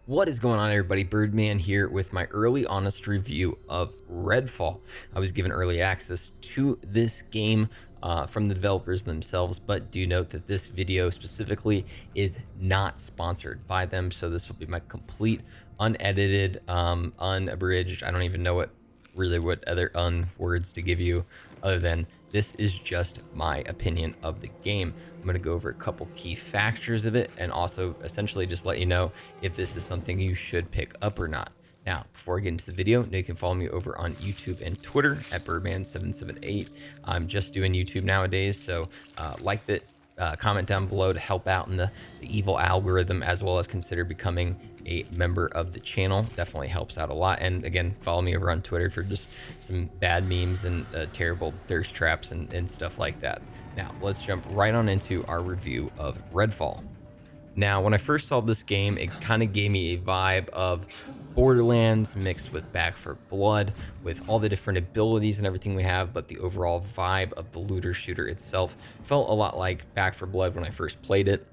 What is going on, everybody? Byrdman here with my early honest review of Redfall. I was given early access to this game from the developers themselves, but do note that this video specifically is not sponsored by them, so this will be my complete unedited, unabridged, I don't even know what other words to give you other than this is just my opinion of the game. I'm going to go over a couple key factors of it and also essentially just let you know if this is something you should pick up or not. Now, before I get into the video, you can follow me over on YouTube and Twitter at Byrdman778. I'm just doing YouTube nowadays, so like that, comment down below to help out in the evil algorithm, as well as consider becoming a member of the channel. Definitely helps out a lot. And again, follow me over on Twitter for just some bad memes and terrible thirst traps and stuff like that. Now, let's jump right on into our review of Redfall. Now, when I first saw this game, it kind of gave me a vibe of Borderlands mixed with Back 4 Blood, with all the different abilities and everything we have, but the overall vibe of the looter shooter itself felt a lot like Back 4 Blood when I first played it.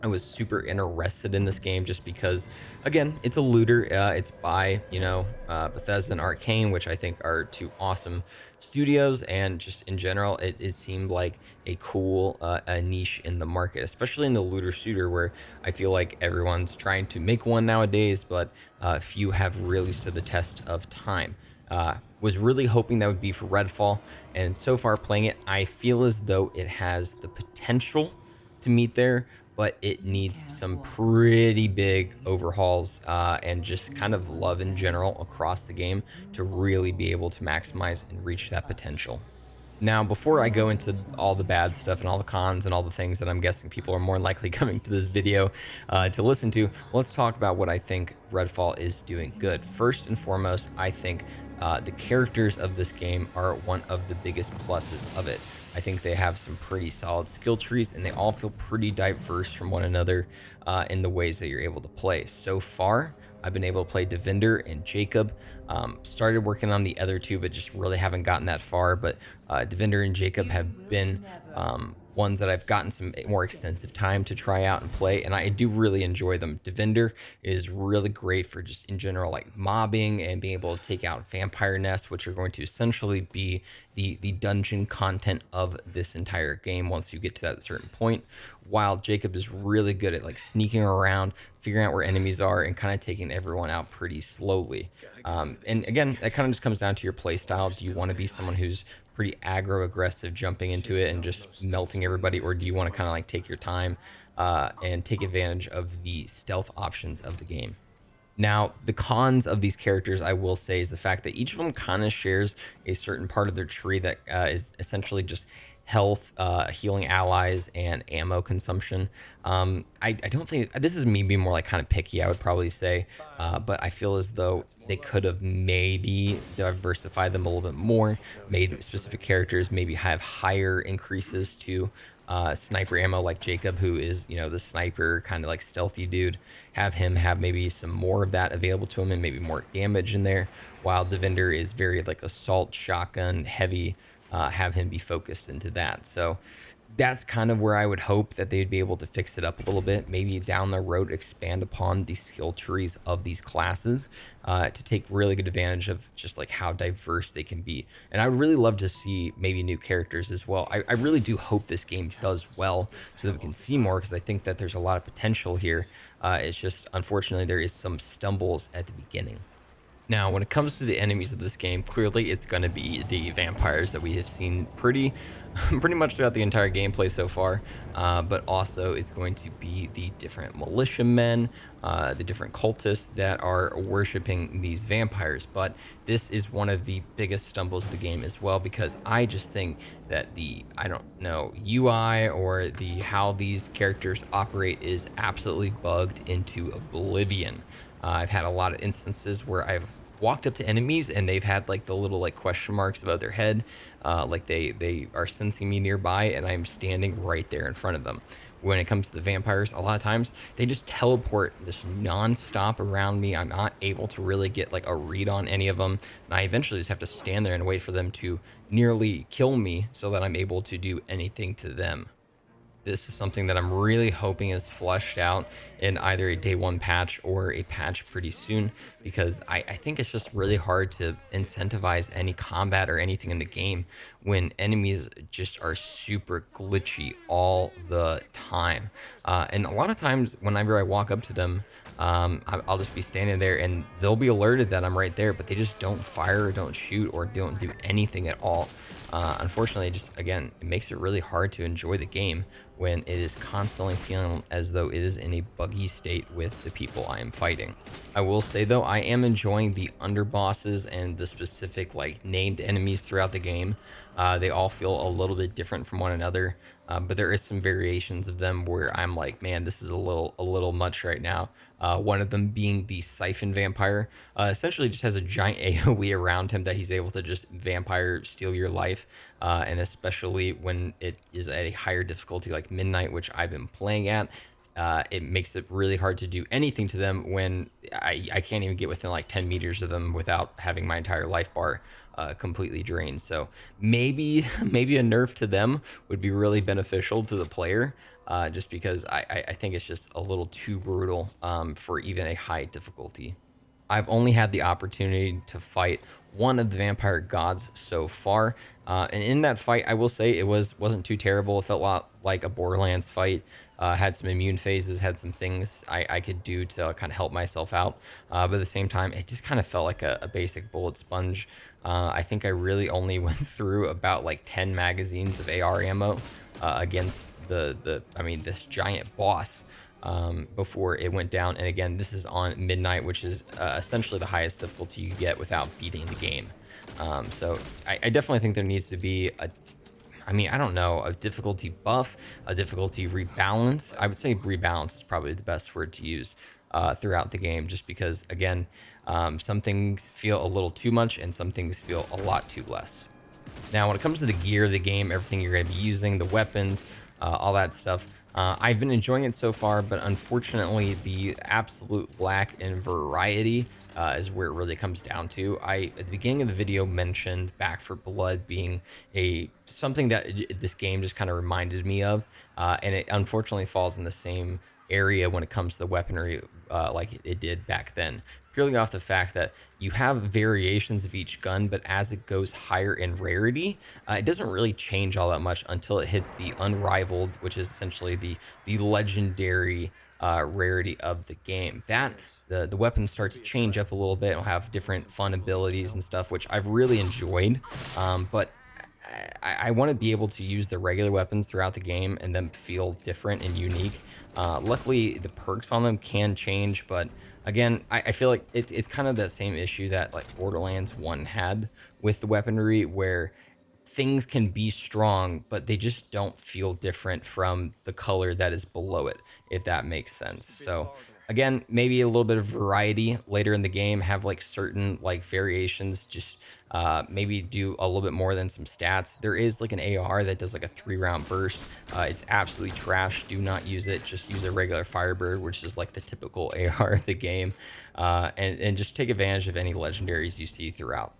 I was super interested in this game just because, again, it's a looter. It's by, Bethesda and Arkane, which I think are two awesome studios, and just in general, it seemed like a cool a niche in the market, especially in the looter shooter, where I feel like everyone's trying to make one nowadays, but few have really stood the test of time. Was really hoping that would be for Redfall, and so far playing it, I feel as though it has the potential to meet there, but it needs some pretty big overhauls and just kind of love in general across the game to really be able to maximize and reach that potential. Now, before I go into all the bad stuff and all the cons and all the things that I'm guessing people are more than likely coming to this video to listen to, let's talk about what I think Redfall is doing good. First and foremost, I think the characters of this game are one of the biggest pluses of it. I think they have some pretty solid skill trees, and they all feel pretty diverse from one another in the ways that you're able to play. So far, I've been able to play Devinder and Jacob. Started working on the other two, but just really haven't gotten that far. But Devinder and Jacob have been ones that I've gotten some more extensive time to try out and play, and I do really enjoy them. Devinder is really great for just in general like mobbing and being able to take out vampire nests, which are going to essentially be the dungeon content of this entire game once you get to that certain point, while Jacob is really good at like sneaking around, figuring out where enemies are, and kind of taking everyone out pretty slowly. And again, that kind of just comes down to your play style. Do you want to be someone who's pretty aggro aggressive, jumping into it and just melting everybody, or do you want to kind of like take your time and take advantage of the stealth options of the game? Now, the cons of these characters, I will say, is the fact that each of them kind of shares a certain part of their tree that is essentially just health, healing allies, and ammo consumption. I don't think, this is me being more like kind of picky, I would probably say, but I feel as though they could have maybe diversified them a little bit more, made specific characters maybe have higher increases to sniper ammo, like Jacob, who is, the sniper kind of like stealthy dude. Have him have maybe some more of that available to him and maybe more damage in there, while Devinder is very like assault shotgun heavy. Have him be focused into that. So that's kind of where I would hope that they'd be able to fix it up a little bit, maybe down the road expand upon the skill trees of these classes to take really good advantage of just like how diverse they can be. And I would really love to see maybe new characters as well. I really do hope this game does well so that we can see more, because I think that there's a lot of potential here. It's just, unfortunately, there is some stumbles at the beginning. Now, when it comes to the enemies of this game, clearly it's going to be the vampires that we have seen pretty much throughout the entire gameplay so far, but also it's going to be the different militiamen, the different cultists that are worshiping these vampires. But this is one of the biggest stumbles of the game as well, because I just think that the, UI or how these characters operate is absolutely bugged into oblivion. I've had a lot of instances where I've walked up to enemies and they've had like the little like question marks above their head, like they are sensing me nearby, and I'm standing right there in front of them. When it comes to the vampires, a lot of times they just teleport just non-stop around me. I'm not able to really get like a read on any of them, and I eventually just have to stand there and wait for them to nearly kill me so that I'm able to do anything to them. this is something that I'm really hoping is fleshed out in either a day one patch or a patch pretty soon, because I think it's just really hard to incentivize any combat or anything in the game when enemies just are super glitchy all the time. And a lot of times whenever I walk up to them, I'll just be standing there and they'll be alerted that I'm right there, but they just don't fire or don't shoot or don't do anything at all. Unfortunately, just again, it makes it really hard to enjoy the game when it is constantly feeling as though it is in a buggy state with the people I am fighting. I will say though, I am enjoying the underbosses and the specific like named enemies throughout the game. They all feel a little bit different from one another, but there is some variations of them where I'm like, man, this is a little much right now. One of them being the Siphon Vampire, essentially just has a giant AoE around him that he's able to just vampire steal your life, and especially when it is at a higher difficulty like Midnight, which I've been playing at. It makes it really hard to do anything to them when I can't even get within like 10 meters of them without having my entire life bar completely drained. So maybe a nerf to them would be really beneficial to the player, just because I think it's just a little too brutal for even a high difficulty. I've only had the opportunity to fight one of the vampire gods so far, and in that fight, I will say it wasn't too terrible. It felt a lot like a Borderlands fight. Had some immune phases, had some things I could do to kind of help myself out, but at the same time, it just kind of felt like a basic bullet sponge. I think I really only went through about like 10 magazines of AR ammo against this giant boss before it went down. And again, this is on Midnight, which is essentially the highest difficulty you get without beating the game. So I definitely think there needs to be I don't know, a difficulty buff, a difficulty rebalance. I would say rebalance is probably the best word to use throughout the game, just because, again, some things feel a little too much and some things feel a lot too less. Now, when it comes to the gear of the game, everything you're going to be using, the weapons, all that stuff, I've been enjoying it so far, but unfortunately, the absolute lack in variety is where it really comes down to. At the beginning of the video, mentioned Back for Blood being something that this game just kind of reminded me of, and it unfortunately falls in the same area when it comes to the weaponry like it did back then, purely off the fact that you have variations of each gun, but as it goes higher in rarity, it doesn't really change all that much until it hits the unrivaled, which is essentially the legendary rarity of the game. That the weapons start to change up a little bit. It'll have different fun abilities and stuff, which I've really enjoyed, but I want to be able to use the regular weapons throughout the game and them feel different and unique. Luckily, the perks on them can change, but again, I feel like it's kind of that same issue that like Borderlands 1 had with the weaponry, where things can be strong, but they just don't feel different from the color that is below it, if that makes sense. So again, maybe a little bit of variety later in the game, have like certain like variations, just maybe do a little bit more than some stats. There is like an AR that does like a 3-round burst. It's absolutely trash. Do not use it. Just use a regular Firebird, which is like the typical AR of the game, and just take advantage of any legendaries you see throughout.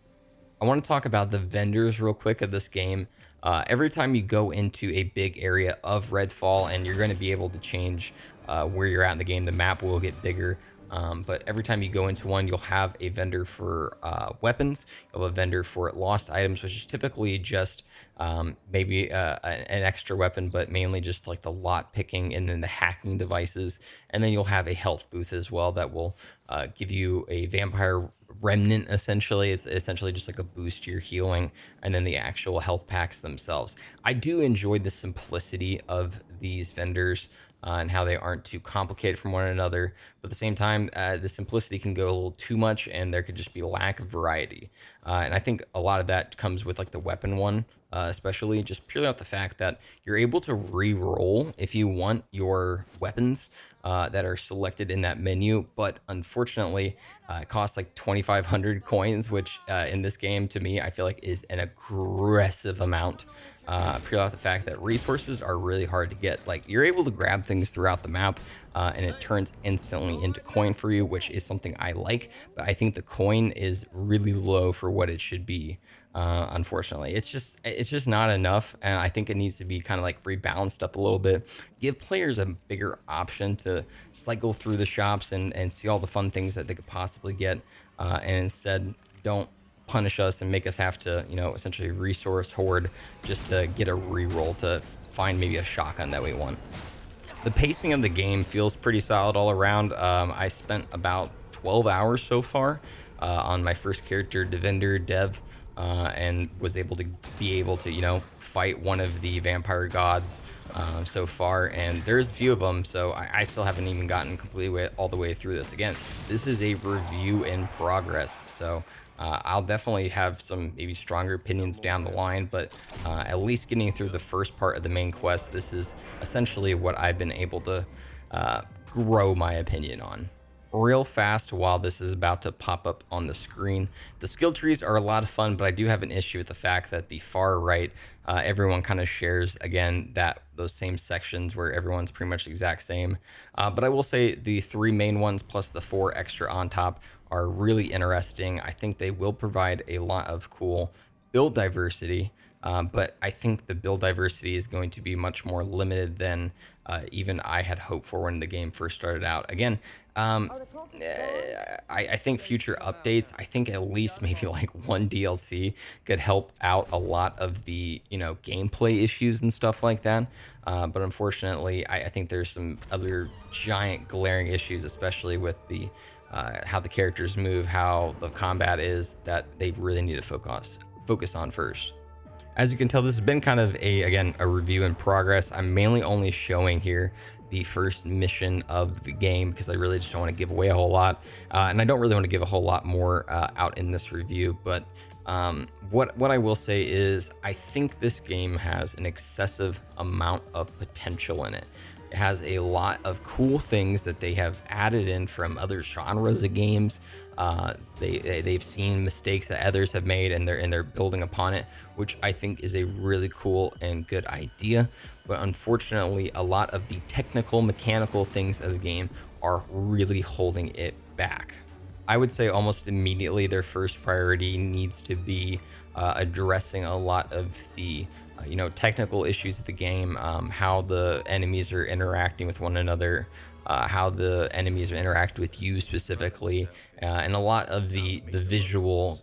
I want to talk about the vendors real quick of this game. Every time you go into a big area of Redfall, and you're going to be able to change where you're at in the game, the map will get bigger. But every time you go into one, you'll have a vendor for weapons. You'll have a vendor for lost items, which is typically just maybe an extra weapon, but mainly just like the lot picking and then the hacking devices. And then you'll have a health booth as well that will give you a vampire remnant. Essentially, it's essentially just like a boost to your healing, and then the actual health packs themselves. I do enjoy the simplicity of these vendors and how they aren't too complicated from one another, but at the same time, the simplicity can go a little too much, and there could just be a lack of variety. And I think a lot of that comes with like the weapon one, especially just purely off the fact that you're able to re-roll if you want your weapons that are selected in that menu, but unfortunately it costs like 2,500 coins, which in this game, to me, I feel like is an aggressive amount, purely off the fact that resources are really hard to get. Like, you're able to grab things throughout the map, and it turns instantly into coin for you, which is something I like, but I think the coin is really low for what it should be. Unfortunately, it's just not enough, and I think it needs to be kind of like rebalanced up a little bit. Give players a bigger option to cycle through the shops and see all the fun things that they could possibly get, and instead don't punish us and make us have to, essentially resource hoard just to get a reroll to find maybe a shotgun that we want. The pacing of the game feels pretty solid all around. I spent about 12 hours so far on my first character, Devender Dev, and was able to fight one of the vampire gods so far. And there's a few of them, so I still haven't even gotten completely all the way through this. Again, this is a review in progress, so I'll definitely have some maybe stronger opinions down the line, but at least getting through the first part of the main quest, this is essentially what I've been able to grow my opinion on. Real fast while this is about to pop up on the screen. The skill trees are a lot of fun, but I do have an issue with the fact that the far right, everyone kind of shares, again, those same sections where everyone's pretty much the exact same. But I will say the 3 main ones plus the 4 extra on top are really interesting. I think they will provide a lot of cool build diversity, but I think the build diversity is going to be much more limited than even I had hoped for when the game first started out. Again, I think future updates, I think at least maybe like one DLC could help out a lot of the, gameplay issues and stuff like that. But unfortunately, I think there's some other giant glaring issues, especially with the how the characters move, how the combat is, that they really need to focus on first. As you can tell, this has been kind of a review in progress. I'm mainly only showing here the first mission of the game because I really just don't want to give away a whole lot, and I don't really want to give a whole lot more out in this review. But what I will say is I think this game has an excessive amount of potential in it. It has a lot of cool things that they have added in from other genres of games. They've seen mistakes that others have made, and they're building upon it, which I think is a really cool and good idea. But unfortunately, a lot of the technical, mechanical things of the game are really holding it back. I would say almost immediately their first priority needs to be addressing a lot of the technical issues of the game, how the enemies are interacting with one another, how the enemies are interacting with you specifically, and a lot of the visual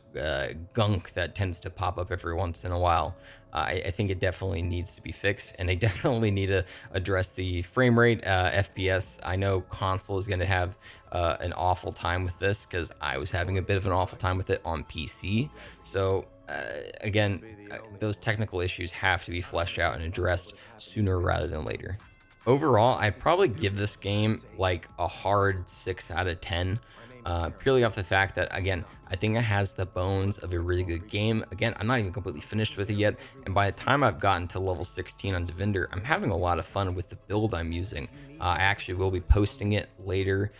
gunk that tends to pop up every once in a while. I think it definitely needs to be fixed, and they definitely need to address the frame rate, FPS. I know console is going to have an awful time with this because I was having a bit of an awful time with it on PC. So again, those technical issues have to be fleshed out and addressed sooner rather than later. Overall, I'd probably give this game like a hard 6 out of 10, purely off the fact that, again, I think it has the bones of a really good game. Again, I'm not even completely finished with it yet, and by the time I've gotten to level 16 on Devender, I'm having a lot of fun with the build I'm using. I actually will be posting it later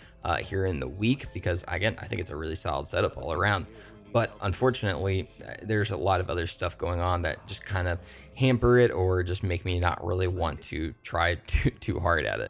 here in the week because, again, I think it's a really solid setup all around. But unfortunately, there's a lot of other stuff going on that just kind of hamper it or just make me not really want to try too hard at it.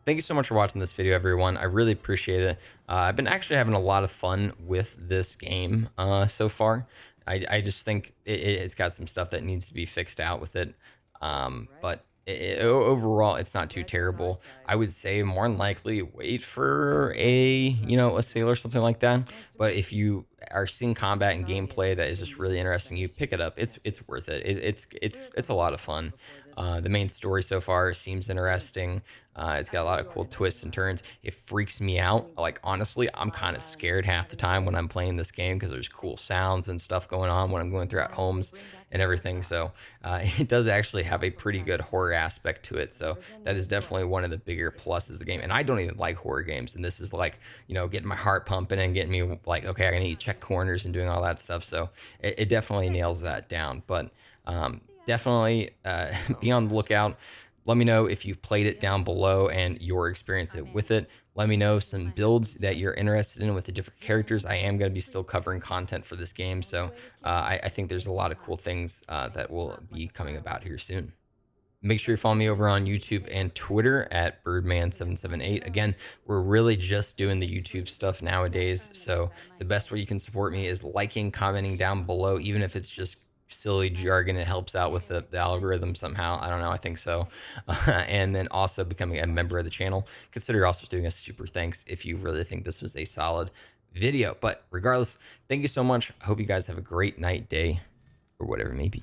Thank you so much for watching this video, everyone. I really appreciate it. I've been actually having a lot of fun with this game so far. I just think it's got some stuff that needs to be fixed out with it. But overall, it's not too terrible. I would say more than likely wait for a sale or something like that. But if you are seeing combat and gameplay that is just really interesting, you pick it up. It's worth it. It's a lot of fun. The main story so far seems interesting. It's got a lot of cool twists and turns. It freaks me out. Like, honestly, I'm kind of scared half the time when I'm playing this game because there's cool sounds and stuff going on when I'm going throughout homes and everything. So it does actually have a pretty good horror aspect to it. So that is definitely one of the bigger pluses of the game. And I don't even like horror games. And this is like, getting my heart pumping and getting me like, okay, I need to check corners and doing all that stuff. So it definitely nails that down. But definitely be on the lookout. Let me know if you've played it down below and your experience with it. Let me know some builds that you're interested in with the different characters. I am going to be still covering content for this game, so I think there's a lot of cool things that will be coming about here soon. Make sure you follow me over on YouTube and Twitter at Byrdman778. Again, we're really just doing the YouTube stuff nowadays, so the best way you can support me is liking, commenting down below, even if it's just silly jargon. It helps out with the algorithm somehow. I don't know, I think so. And then also becoming a member of the channel. Consider also doing a super thanks if you really think this was a solid video. But regardless, thank you so much. I hope you guys have a great night, day, or whatever it may be.